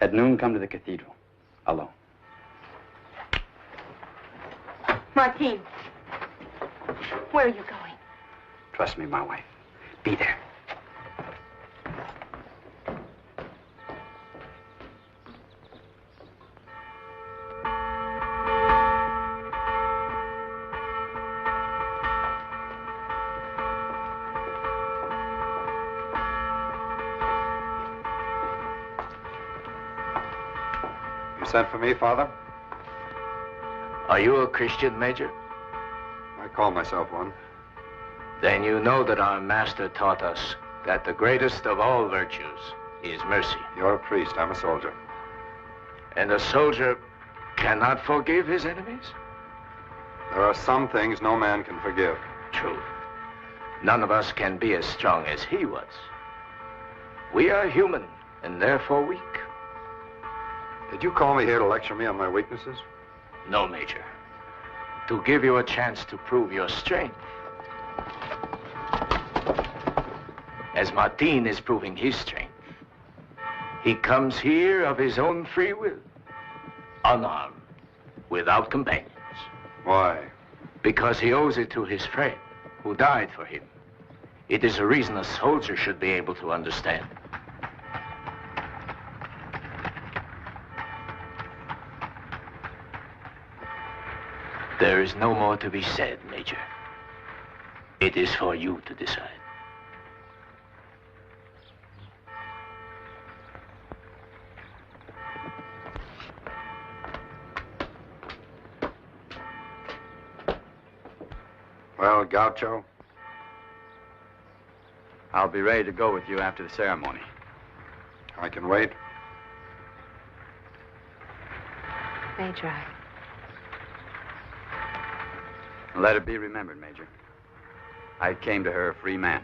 At noon, come to the cathedral, alone. Martin, where are you going? Trust me, my wife. Be there. You sent for me, Father? Are you a Christian, Major? I call myself one. Then you know that our master taught us that the greatest of all virtues is mercy. You're a priest, I'm a soldier. And a soldier cannot forgive his enemies? There are some things no man can forgive. True. None of us can be as strong as he was. We are human, and therefore weak. Did you call me here to lecture me on my weaknesses? No, Major. To give you a chance to prove your strength. As Martin is proving his strength. He comes here of his own free will. Unarmed. Without companions. Why? Because he owes it to his friend, who died for him. It is a reason a soldier should be able to understand. There is no more to be said, Major. It is for you to decide. Well, Gaucho? I'll be ready to go with you after the ceremony. I can wait. Major, Let it be remembered, Major. I came to her a free man.